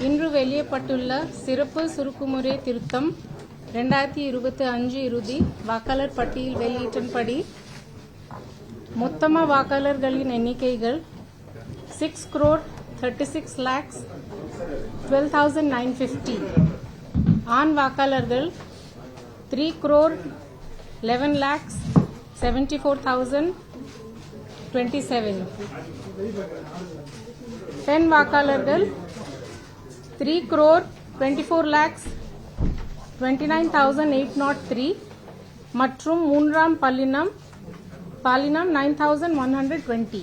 இன்று வெளியிடப்பட்டுள்ள சிறப்பு சுருக்குமுறை திருத்தம் 2025 இறுதி வாக்காளர் பட்டியல் வெளியீட்டின்படி மொத்தமா வாக்காளர்களின் எண்ணிக்கைகள் 6,36,12,950. ஆண் வாக்காளர்கள் 3,11,74,027. பெண் வாக்காளர்கள் 3,24,29,803 மற்றும் மூன்றாம் பாலினம் 9,120.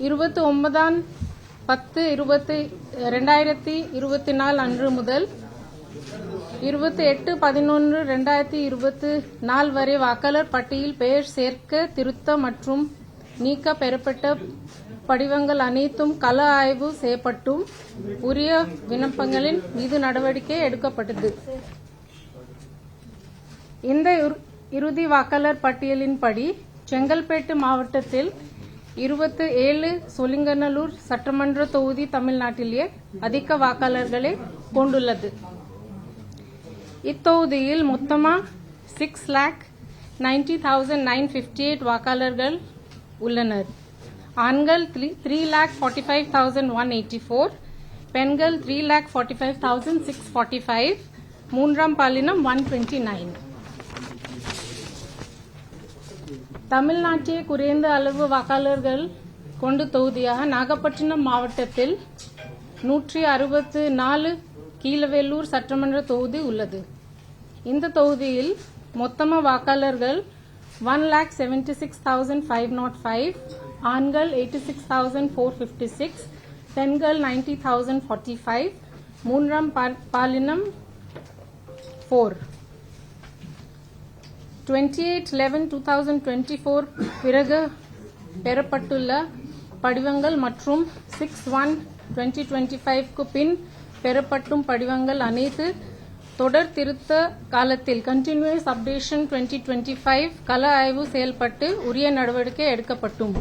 இருபத்தி 9/10/2024 அன்று முதல் 28/11/2024 வரை வாக்காளர் பட்டியல் பெயர் சேர்க்க திருத்த மற்றும் நீக்க பெறப்பட்ட படிவங்கள் அனைத்தும் கள ஆய்வு செய்யப்பட்டும் உரிய விண்ணப்பங்களின் மீது நடவடிக்கை எடுக்கப்பட்டது. இந்த இறுதி வாக்காளர் பட்டியலின்படி செங்கல்பேட்டு மாவட்டத்தில் 27 சோழிங்கநல்லூர் சட்டமன்ற தொகுதி தமிழ்நாட்டிலேயே அதிக வாக்காளர்களை கொண்டுள்ளது. இத்தொகுதியில் மொத்தமா 6,90,958 வாக்காளர்கள் உள்ளனர். ஆண்கள் 3,45,184, பெண்கள் 3,45,645, மூன்றாம் பாலினம் 129. தமிழ்நாட்டில் குறைந்த அளவு வாக்காளர்கள் கொண்ட தொகுதியாக நாகப்பட்டினம் மாவட்டத்தில் 164 கீழவேலூர் சட்டமன்ற தொகுதி உள்ளது. இந்த தொகுதியில் மொத்தமா வாக்காளர்கள் 1,76,505, ஆண்கள் 86,456, பெண்கள் 90,045, மூன்றாம் பாலினம் 4. 28/11/2024 பிறகு பெறப்பட்டுள்ள படிவங்கள் மற்றும் 6/1/2025 பின் பெறப்பட்டும் படிவங்கள் அனைத்து தொடர் திருத்த காலத்தில் கண்டினியூஸ் அப்டேஷன் 2025 கள ஆய்வு செயல்பட்டு உரிய நடவடிக்கை எடுக்கப்பட்டும்.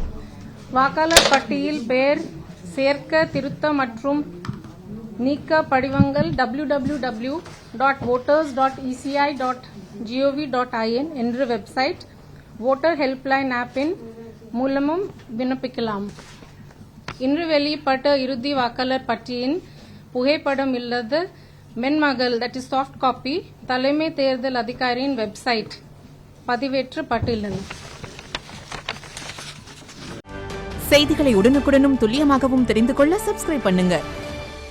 வாக்காளர் பட்டியல் பெயர் சேர்க்க திருத்த மற்றும் நீக்க படிவங்கள் www.voters.eci.gov.in என்ற வெப்சைட் வோட்டர் ஹெல்ப்லைன் ஆப்பின் மூலமும் விண்ணப்பிக்கலாம். இன்று வெளியிடப்பட்ட இறுதி வாக்காளர் பட்டியலின் புகைப்படம் இல்லாத மென்மகள் தட் இஸ் சாஃப்ட் காப்பி தலைமை தேர்தல் அதிகாரியின் வெப்சைட் பதிவேற்றப்பட்டுள்ளன. செய்திகளை உடனுக்குடனும் துல்லியமாகவும் தெரிந்து கொள்ள சப்ஸ்கிரைப் பண்ணுங்க.